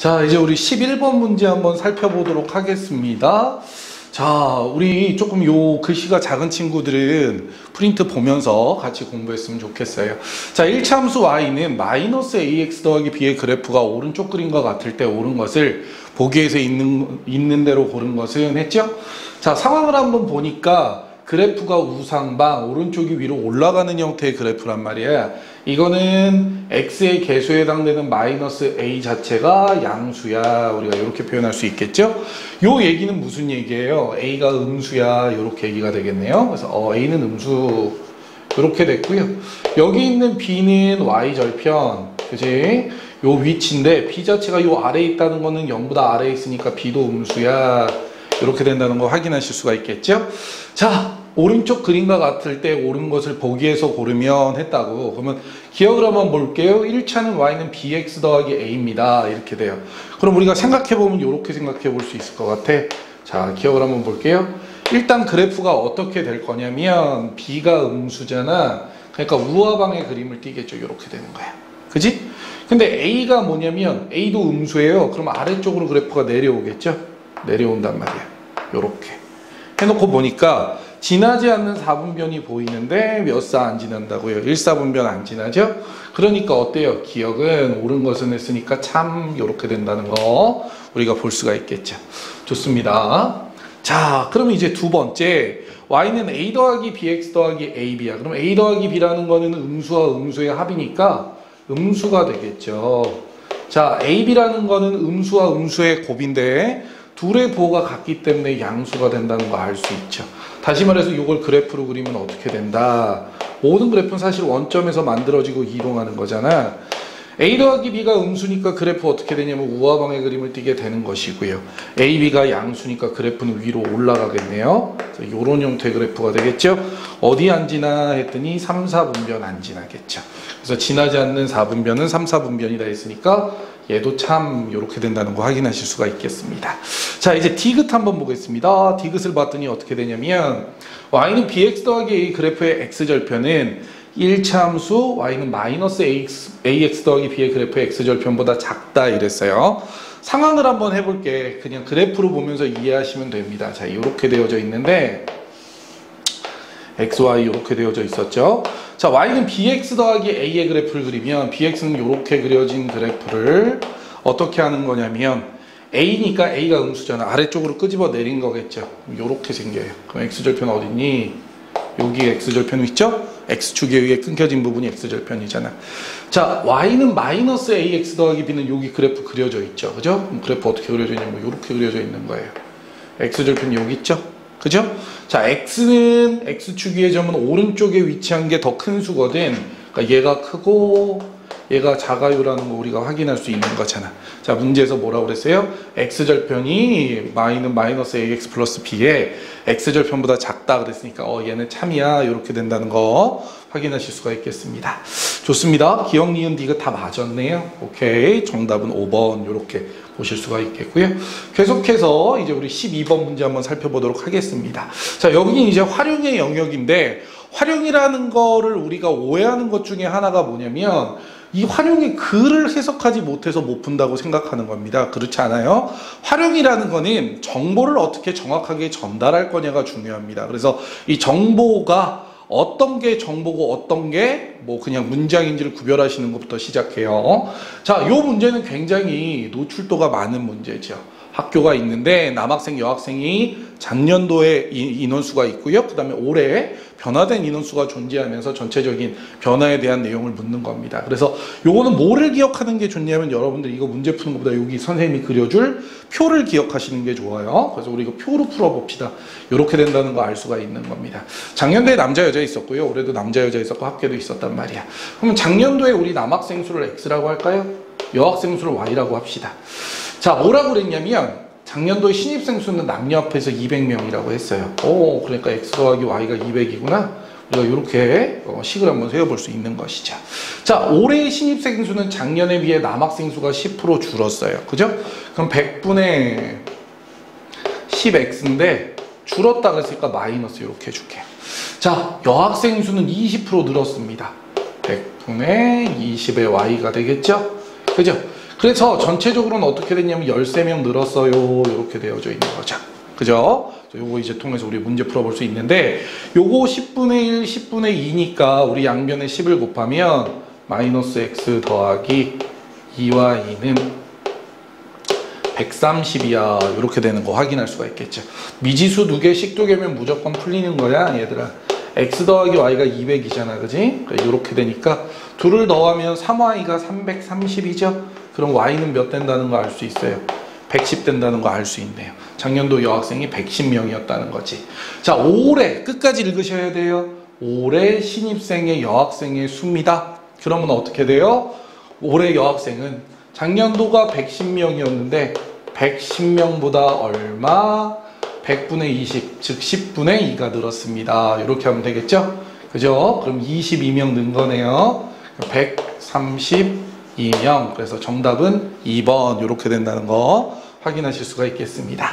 자, 이제 우리 11번 문제 한번 살펴보도록 하겠습니다. 자, 우리 조금 요 글씨가 작은 친구들은 프린트 보면서 같이 공부했으면 좋겠어요. 자, 1차 함수 y는 마이너스 ax 더하기 b의 그래프가 오른쪽 그림과 같을 때 옳은 것을 보기에서 있는 대로 고른 것은 했죠? 자, 상황을 한번 보니까 그래프가 우상방, 오른쪽이 위로 올라가는 형태의 그래프란 말이야. 이거는 x의 개수에 해당되는 마이너스 a 자체가 양수야. 우리가 이렇게 표현할 수 있겠죠? 요 얘기는 무슨 얘기예요? a가 음수야. 이렇게 얘기가 되겠네요. 그래서 a는 음수 이렇게 됐고요. 여기 있는 b는 y절편, 그지? 요 위치인데 b 자체가 요 아래에 있다는 거는 0보다 아래에 있으니까 b도 음수야. 이렇게 된다는 거 확인하실 수가 있겠죠? 자, 오른쪽 그림과 같을 때 옳은 것을 보기에서 고르면 했다고. 그러면 기억을 한번 볼게요. 1차는 y는 bx 더하기 a입니다. 이렇게 돼요. 그럼 우리가 생각해보면 이렇게 생각해 볼 수 있을 것 같아. 자, 기억을 한번 볼게요. 일단 그래프가 어떻게 될 거냐면 b가 음수잖아. 그러니까 우하방의 그림을 띄겠죠. 이렇게 되는 거야. 그지? 근데 a가 뭐냐면 a도 음수예요. 그럼 아래쪽으로 그래프가 내려오겠죠? 내려온단 말이야. 요렇게 해놓고 보니까 지나지 않는 4분변이 보이는데 몇 사 안 지난다고요? 1사분변 안 지나죠? 그러니까 어때요? 기억은 옳은 것은 했으니까 참 요렇게 된다는 거 우리가 볼 수가 있겠죠. 좋습니다. 자, 그러면 이제 두 번째 y는 a 더하기 bx 더하기 ab야. 그럼 a 더하기 b라는 거는 음수와 음수의 합이니까 음수가 되겠죠. 자, ab라는 거는 음수와 음수의 곱인데 둘의 부호가 같기 때문에 양수가 된다는 거 알 수 있죠. 다시 말해서 이걸 그래프로 그리면 어떻게 된다? 모든 그래프는 사실 원점에서 만들어지고 이동하는 거잖아. a 더하기 b가 음수니까 그래프 어떻게 되냐면 우하방의 그림을 띄게 되는 것이고요. a, b가 양수니까 그래프는 위로 올라가겠네요. 이런 형태의 그래프가 되겠죠. 어디 안 지나 했더니 3, 4분변 안 지나겠죠. 그래서 지나지 않는 4분변은 3, 4분변이다 했으니까 얘도 참 이렇게 된다는 거 확인하실 수가 있겠습니다. 자, 이제 디귿 한번 보겠습니다. 디귿을 봤더니 어떻게 되냐면 y는 bx 더하기 a 그래프의 x절편은 1차 함수 y는 마이너스 ax 더하기 b의 그래프의 x절편보다 작다 이랬어요. 상황을 한번 해볼게. 그냥 그래프로 보면서 이해하시면 됩니다. 자, 이렇게 되어져 있는데 xy 이렇게 되어져 있었죠. 자, y는 bx 더하기 a의 그래프를 그리면 bx는 이렇게 그려진 그래프를 어떻게 하는 거냐면 a니까 a가 음수잖아. 아래쪽으로 끄집어 내린 거겠죠. 이렇게 생겨요. 그럼 x절편 어디니? 여기 x절편 있죠? x축에 의해 끊겨진 부분이 x절편이잖아. 자, y는 마이너스 ax 더하기 b는 여기 그래프 그려져 있죠. 그죠? 그럼 그래프 어떻게 그려져 있냐면 이렇게 그려져 있는 거예요. x절편이 여기 있죠? 그죠? 자, x는 x축 위의 점은 오른쪽에 위치한 게 더 큰 수거든. 그러니까 얘가 크고 얘가 작아요라는 거 우리가 확인할 수 있는 거잖아. 자, 문제에서 뭐라고 그랬어요? x절편이 y는 마이너스 ax 플러스 b에 x절편보다 작다 그랬으니까 얘는 참이야 이렇게 된다는 거 확인하실 수가 있겠습니다. 좋습니다. 기억, 니은, 디귿 다 맞았네요. 오케이, 정답은 5번 이렇게 보실 수가 있겠고요. 계속해서 이제 우리 12번 문제 한번 살펴보도록 하겠습니다. 자, 여기는 이제 활용의 영역인데 활용이라는 거를 우리가 오해하는 것 중에 하나가 뭐냐면 이 활용의 글을 해석하지 못해서 못 푼다고 생각하는 겁니다. 그렇지 않아요? 활용이라는 거는 정보를 어떻게 정확하게 전달할 거냐가 중요합니다. 그래서 이 정보가 어떤 게 정보고 어떤 게 뭐 그냥 문장인지를 구별하시는 것부터 시작해요. 자, 요 문제는 굉장히 노출도가 많은 문제죠. 학교가 있는데 남학생, 여학생이 작년도에 인원수가 있고요. 그 다음에 올해 변화된 인원수가 존재하면서 전체적인 변화에 대한 내용을 묻는 겁니다. 그래서 요거는 뭐를 기억하는 게 좋냐면 여러분들 이거 문제 푸는 것보다 여기 선생님이 그려줄 표를 기억하시는 게 좋아요. 그래서 우리 이거 표로 풀어봅시다. 이렇게 된다는 거 알 수가 있는 겁니다. 작년도에 남자, 여자 있었고요. 올해도 남자, 여자 있었고 학교도 있었단 말이야. 그러면 작년도에 우리 남학생 수를 X라고 할까요? 여학생 수를 Y라고 합시다. 자, 뭐라고 그랬냐면 작년도에 신입생 수는 남녀 합해서 200명이라고 했어요. 오, 그러니까 X 더하기 Y가 200이구나. 우리가 이렇게 식을 한번 세워볼 수 있는 것이죠. 자, 올해의 신입생 수는 작년에 비해 남학생 수가 10% 줄었어요. 그죠? 그럼 100분의 10X인데 줄었다 그랬으니까 마이너스 이렇게 해줄게요. 자, 여학생 수는 20% 늘었습니다. 100분의 20의 Y가 되겠죠? 그죠? 그래서 전체적으로는 어떻게 됐냐면 13명 늘었어요. 이렇게 되어져 있는 거죠. 그죠? 요거 이제 통해서 우리 문제 풀어볼 수 있는데, 요거 10분의 1, 10분의 2니까 우리 양변에 10을 곱하면 마이너스 x 더하기 2와 2는 130이야. 이렇게 되는 거 확인할 수가 있겠죠. 미지수 두 개, 식두 개면 무조건 풀리는 거야, 얘들아. x 더하기 y가 200이잖아, 그지? 이렇게 되니까 둘을 더하면 3y가 330이죠. 그럼 y는 몇 된다는 거 알 수 있어요. 110 된다는 거 알 수 있네요. 작년도 여학생이 110명이었다는 거지. 자, 올해 끝까지 읽으셔야 돼요. 올해 신입생의 여학생의 수입니다. 그러면 어떻게 돼요? 올해 여학생은 작년도가 110명이었는데 110명보다 얼마? 100분의 20, 즉 10분의 2가 늘었습니다. 이렇게 하면 되겠죠? 그죠? 그럼 22명 는 거네요. 132명. 그래서 정답은 2번. 이렇게 된다는 거 확인하실 수가 있겠습니다.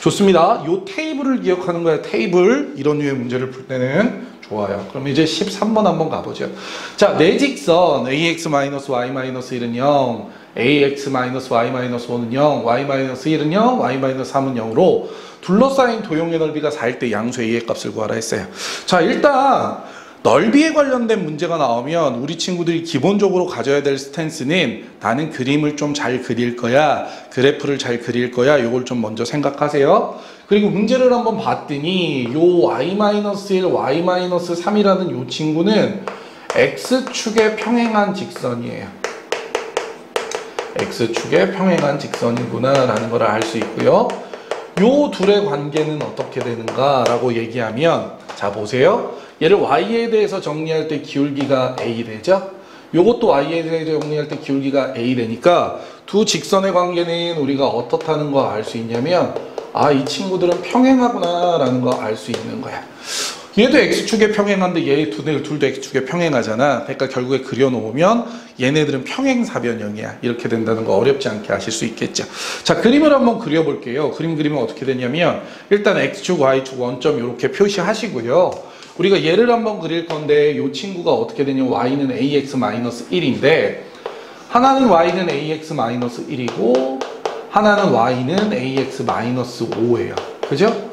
좋습니다. 이 테이블을 기억하는 거야. 테이블. 이런 류의 문제를 풀 때는 좋아요. 그럼 이제 13번 한번 가보죠. 자, 내 직선 ax-y-1은 0, ax-y-5는 0, y-1은 0, y-3은 0으로 둘러싸인 도형의 넓이가 4일 때 양수 a의 값을 구하라 했어요. 자, 일단 넓이에 관련된 문제가 나오면 우리 친구들이 기본적으로 가져야 될 스탠스는 나는 그림을 좀 잘 그릴 거야, 그래프를 잘 그릴 거야, 이걸 좀 먼저 생각하세요. 그리고 문제를 한번 봤더니 요 y-1, y-3이라는 요 친구는 x축에 평행한 직선이에요. x축에 평행한 직선이구나 라는 걸 알 수 있고요. 요 둘의 관계는 어떻게 되는가 라고 얘기하면, 자 보세요. 얘를 y에 대해서 정리할 때 기울기가 a 되죠. 요것도 y에 대해서 정리할 때 기울기가 a 되니까 두 직선의 관계는 우리가 어떻다는 거 알 수 있냐면, 아, 이 친구들은 평행하구나 라는 거 알 수 있는 거야. 얘도 x축에 평행한데 얘 둘도 x축에 평행하잖아. 그러니까 결국에 그려놓으면 얘네들은 평행사변형이야. 이렇게 된다는 거 어렵지 않게 아실 수 있겠죠. 자, 그림을 한번 그려볼게요. 그림 그리면 어떻게 되냐면, 일단 x축, y축 원점 이렇게 표시하시고요. 우리가 얘를 한번 그릴 건데 이 친구가 어떻게 되냐면 y는 ax-1인데 하나는 y는 ax-1이고 하나는 y는 ax-5예요. 그죠?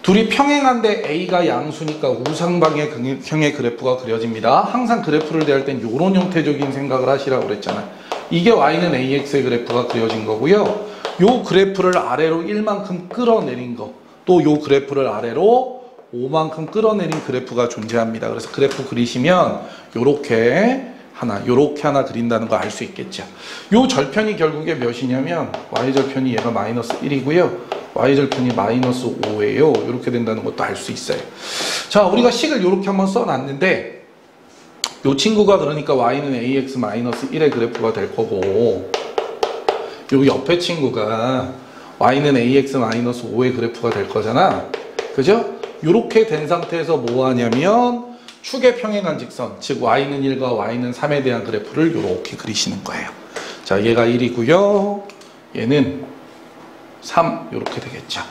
둘이 평행한데 a가 양수니까 우상방향의 그래프가 그려집니다. 항상 그래프를 대할 땐 이런 형태적인 생각을 하시라고 그랬잖아요. 이게 y는 ax의 그래프가 그려진 거고요. 요 그래프를 아래로 1만큼 끌어내린 거, 또 요 그래프를 아래로 5만큼 끌어내린 그래프가 존재합니다. 그래서 그래프 그리시면 요렇게 하나 그린다는 거 알 수 있겠죠. 요 절편이 결국에 몇이냐면 y절편이 얘가 마이너스 1이고요. y절편이 마이너스 5예요. 이렇게 된다는 것도 알 수 있어요. 자, 우리가 식을 이렇게 한번 써놨는데 요 친구가 그러니까 y는 ax-1의 그래프가 될 거고, 요 옆에 친구가 y는 ax-5의 그래프가 될 거잖아. 그죠? 이렇게 된 상태에서 뭐 하냐면 축에 평행한 직선, 즉 y는 1과 y는 3에 대한 그래프를 이렇게 그리시는 거예요. 자, 얘가 1이고요. 얘는 3 이렇게 되겠죠.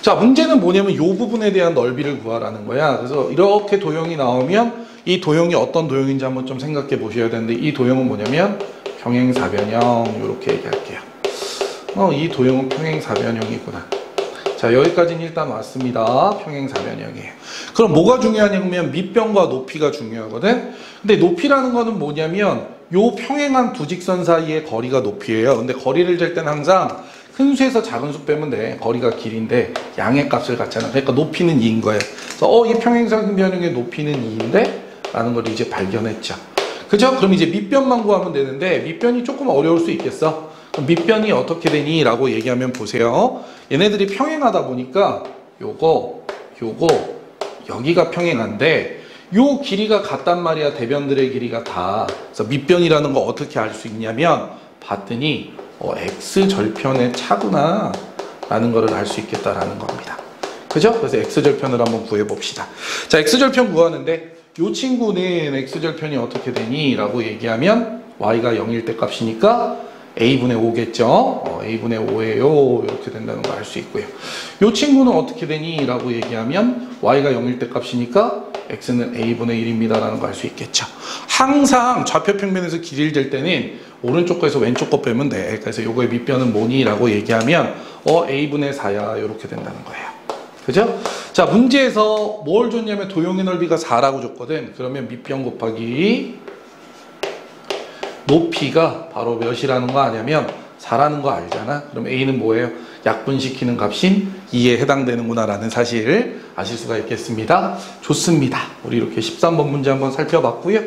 자, 문제는 뭐냐면 이 부분에 대한 넓이를 구하라는 거야. 그래서 이렇게 도형이 나오면 이 도형이 어떤 도형인지 한번 좀 생각해 보셔야 되는데, 이 도형은 뭐냐면 평행사변형 이렇게 얘기할게요. 이 도형은 평행사변형이구나. 자, 여기까지는 일단 왔습니다. 평행사변형이에요. 그럼 뭐가 중요하냐면 밑변과 높이가 중요하거든. 근데 높이라는 거는 뭐냐면 요 평행한 두 직선 사이의 거리가 높이예요. 근데 거리를 잴 때는 항상 큰 수에서 작은 수 빼면 돼. 거리가 길인데 양의 값을 갖잖아. 그러니까 높이는 2인 거예요. 그래서 이 평행사변형의 높이는 2인데 라는 걸 이제 발견했죠. 그죠? 그럼 이제 밑변만 구하면 되는데 밑변이 조금 어려울 수 있겠어. 그럼 밑변이 어떻게 되니? 라고 얘기하면 보세요. 얘네들이 평행하다 보니까 요거 여기가 평행한데 요 길이가 같단 말이야. 대변들의 길이가 다. 그래서 밑변이라는 거 어떻게 알 수 있냐면 봤더니 x절편의 차구나 라는 거를 알 수 있겠다라는 겁니다. 그죠? 그래서 x절편을 한번 구해봅시다. 자, x절편 구하는데 요 친구는 x절편이 어떻게 되니? 라고 얘기하면 y가 0일 때 값이니까 a분의 5겠죠? a분의 5예요. 이렇게 된다는 걸 알 수 있고요. 요 친구는 어떻게 되니? 라고 얘기하면 y가 0일 때 값이니까 x는 a분의 1입니다. 라는 걸 알 수 있겠죠. 항상 좌표평면에서 길이를 잴 때는 오른쪽 거에서 왼쪽 거 빼면 돼. 그래서 요거의 밑변은 뭐니? 라고 얘기하면 a분의 4야. 이렇게 된다는 거예요. 그죠? 자, 문제에서 뭘 줬냐면 도형의 넓이가 4라고 줬거든. 그러면 밑변 곱하기 높이가 바로 몇이라는 거 아냐면 4라는 거 알잖아. 그럼 a는 뭐예요? 약분시키는 값인 2에 해당되는구나 라는 사실을 아실 수가 있겠습니다. 좋습니다. 우리 이렇게 13번 문제 한번 살펴봤고요.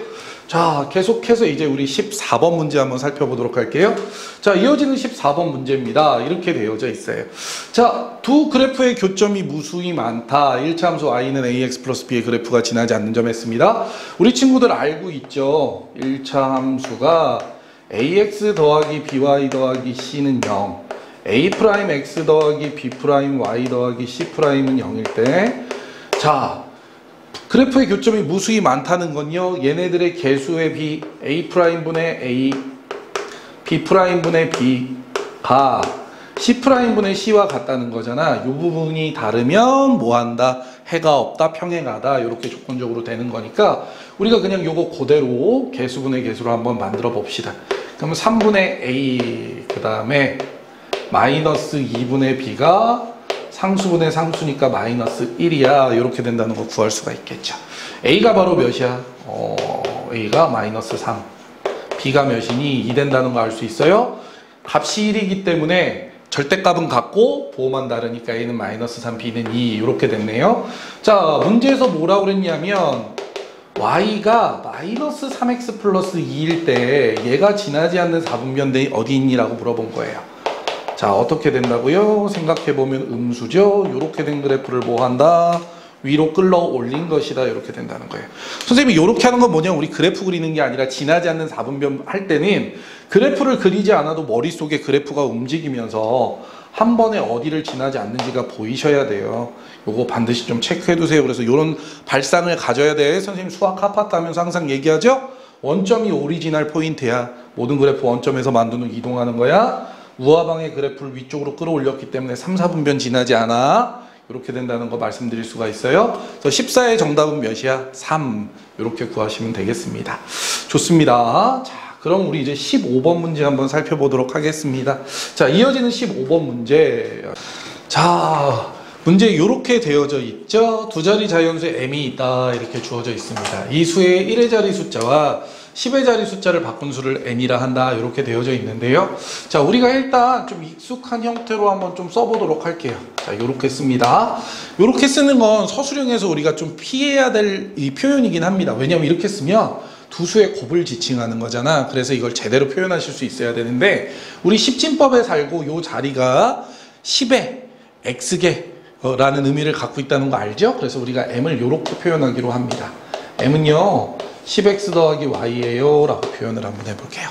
자, 계속해서 이제 우리 14번 문제 한번 살펴보도록 할게요. 자, 이어지는 14번 문제입니다. 이렇게 되어져 있어요. 자, 두 그래프의 교점이 무수히 많다. 1차 함수 y는 ax 플러스 b의 그래프가 지나지 않는 점 했습니다. 우리 친구들 알고 있죠? 1차 함수가 ax 더하기 by 더하기 c는 0, a 프라임 x 더하기 b 프라임 y 더하기 c 프라임은 0일 때, 자, 그래프의 교점이 무수히 많다는 건요, 얘네들의 개수의 b, a 프라임 분의 a, b 프라임 분의 b가 c 프라임 분의 c와 같다는 거잖아. 이 부분이 다르면 뭐 한다? 해가 없다, 평행하다, 이렇게 조건적으로 되는 거니까 우리가 그냥 요거 그대로 개수분의 개수로 한번 만들어 봅시다. 그러면 3분의 a, 그 다음에 마이너스 2분의 b가 상수분의 상수니까 마이너스 1이야. 이렇게 된다는 거 구할 수가 있겠죠. a가 바로 몇이야? a가 마이너스 3, b가 몇이니? 2 된다는 거 알 수 있어요? 값이 1이기 때문에 절대값은 같고 보호만 다르니까 a는 마이너스 3, b는 2 이렇게 됐네요. 자, 문제에서 뭐라고 그랬냐면 y가 마이너스 3x 플러스 2일 때 얘가 지나지 않는 4분변대 어디 있니? 라고 물어본 거예요. 자, 어떻게 된다고요? 생각해보면 음수죠. 이렇게 된 그래프를 뭐 한다? 위로 끌어올린 것이다. 이렇게 된다는 거예요. 선생님이 이렇게 하는 건 뭐냐? 우리 그래프 그리는 게 아니라 지나지 않는 4분변 할 때는 그래프를 그리지 않아도 머릿속에 그래프가 움직이면서 한 번에 어디를 지나지 않는지가 보이셔야 돼요. 요거 반드시 좀 체크해 두세요. 그래서 이런 발상을 가져야 돼. 선생님 수학 하파트 하면서 항상 얘기하죠? 원점이 오리지널 포인트야. 모든 그래프 원점에서 만든 후 이동하는 거야. 우하방의 그래프를 위쪽으로 끌어올렸기 때문에 3, 4분변 지나지 않아. 이렇게 된다는 거 말씀드릴 수가 있어요. 그래서 14의 정답은 몇이야? 3. 이렇게 구하시면 되겠습니다. 좋습니다. 자, 그럼 우리 이제 15번 문제 한번 살펴보도록 하겠습니다. 자, 이어지는 15번 문제. 자, 문제 이렇게 되어져 있죠. 두 자리 자연수에 m이 있다. 이렇게 주어져 있습니다. 이 수의 1의 자리 숫자와 10의 자리 숫자를 바꾼 수를 n이라 한다. 이렇게 되어져 있는데요. 자, 우리가 일단 좀 익숙한 형태로 한번 좀 써보도록 할게요. 자, 이렇게 씁니다. 이렇게 쓰는 건 서술형에서 우리가 좀 피해야 될 이 표현이긴 합니다. 왜냐면 이렇게 쓰면 두 수의 곱을 지칭하는 거잖아. 그래서 이걸 제대로 표현하실 수 있어야 되는데, 우리 십진법에 살고 이 자리가 10의 x개 라는 의미를 갖고 있다는 거 알죠? 그래서 우리가 m을 이렇게 표현하기로 합니다. m은요 10x 더하기 y예요 라고 표현을 한번 해볼게요.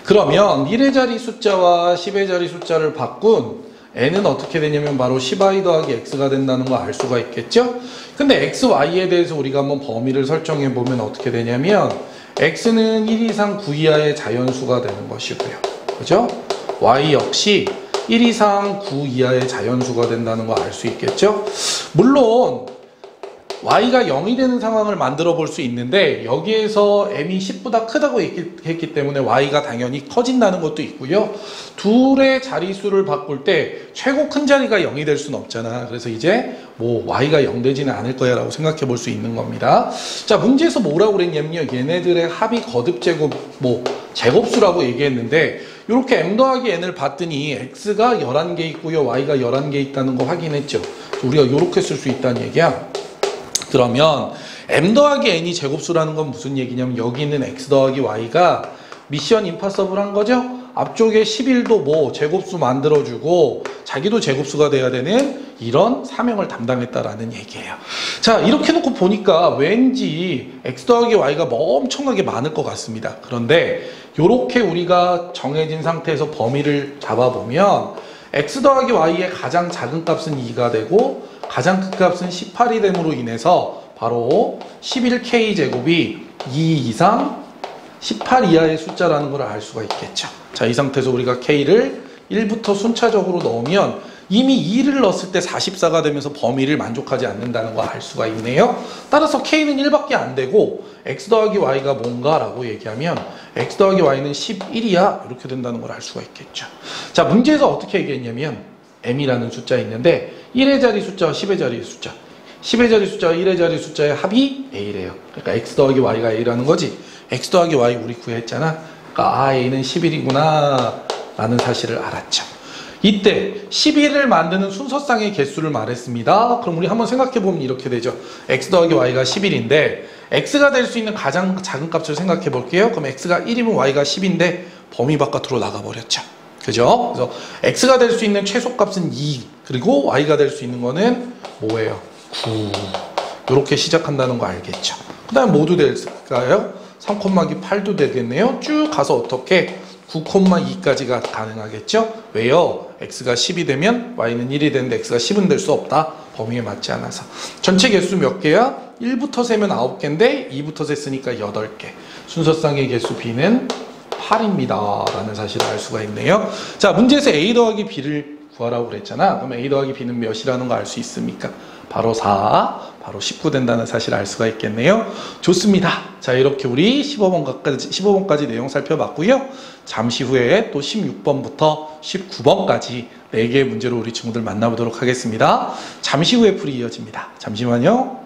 그러면 1의 자리 숫자와 10의 자리 숫자를 바꾼 n은 어떻게 되냐면 바로 10i 더하기 x가 된다는 거 알 수가 있겠죠? 근데 x, y에 대해서 우리가 한번 범위를 설정해 보면 어떻게 되냐면 x는 1 이상 9 이하의 자연수가 되는 것이고요. 그죠? y 역시 1 이상 9 이하의 자연수가 된다는 거 알 수 있겠죠? 물론 y가 0이 되는 상황을 만들어 볼 수 있는데 여기에서 m이 10보다 크다고 했기 때문에 y가 당연히 커진다는 것도 있고요. 둘의 자리수를 바꿀 때 최고 큰 자리가 0이 될 수는 없잖아. 그래서 이제 뭐 y가 0 되지는 않을 거야 라고 생각해 볼 수 있는 겁니다. 자, 문제에서 뭐라고 그랬냐면요. 얘네들의 합이 거듭제곱, 뭐 제곱수라고 얘기했는데 이렇게 m 더하기 n을 봤더니 x가 11개 있고요. y가 11개 있다는 거 확인했죠. 우리가 이렇게 쓸 수 있다는 얘기야. 그러면 m 더하기 n이 제곱수라는 건 무슨 얘기냐면 여기 있는 x 더하기 y가 미션 임파서블한 거죠. 앞쪽에 11도 뭐 제곱수 만들어주고 자기도 제곱수가 돼야 되는 이런 사명을 담당했다라는 얘기예요. 자, 이렇게 놓고 보니까 왠지 x 더하기 y가 뭐 엄청나게 많을 것 같습니다. 그런데 이렇게 우리가 정해진 상태에서 범위를 잡아보면 x 더하기 y의 가장 작은 값은 2가 되고 가장 큰 값은 18이 됨으로 인해서 바로 11k 제곱이 2 이상 18 이하의 숫자라는 걸 알 수가 있겠죠. 자, 이 상태에서 우리가 k를 1부터 순차적으로 넣으면 이미 2를 넣었을 때 44가 되면서 범위를 만족하지 않는다는 거 알 수가 있네요. 따라서 k는 1밖에 안 되고 x 더하기 y가 뭔가 라고 얘기하면 x 더하기 y는 11이야. 이렇게 된다는 걸 알 수가 있겠죠. 자, 문제에서 어떻게 얘기했냐면 m이라는 숫자 있는데 1의 자리 숫자와 10의 자리 숫자, 10의 자리 숫자와 1의 자리 숫자의 합이 a래요. 그러니까 x 더하기 y가 a라는 거지. x 더하기 y 우리 구했잖아. 그러니까 a는 11이구나 라는 사실을 알았죠. 이때 11을 만드는 순서쌍의 개수를 말했습니다. 그럼 우리 한번 생각해보면 이렇게 되죠. x 더하기 y가 11인데 x가 될 수 있는 가장 작은 값을 생각해 볼게요. 그럼 x가 1이면 y가 10인데 범위 바깥으로 나가버렸죠. 그죠? 그래서 x가 될 수 있는 최소값은 2, 그리고 y가 될 수 있는 거는 뭐예요? 9. 이렇게 시작한다는 거 알겠죠? 그 다음 모두 될까요? 3,8도 되겠네요. 쭉 가서 어떻게 9,2까지가 가능하겠죠? 왜요? x가 10이 되면 y는 1이 되는데 x가 10은 될 수 없다. 범위에 맞지 않아서. 전체 개수 몇 개야? 1부터 세면 9개인데 2부터 셌으니까 8개. 순서쌍의 개수 b는 8입니다. 라는 사실을 알 수가 있네요. 자, 문제에서 a 더하기 b를 구하라고 그랬잖아. 그럼 a 더하기 b는 몇이라는 거 알 수 있습니까? 바로 4, 바로 19 된다는 사실을 알 수가 있겠네요. 좋습니다. 자, 이렇게 우리 15번까지 내용 살펴봤고요. 잠시 후에 또 16번부터 19번까지 4개의 문제로 우리 친구들 만나보도록 하겠습니다. 잠시 후에 풀이 이어집니다. 잠시만요.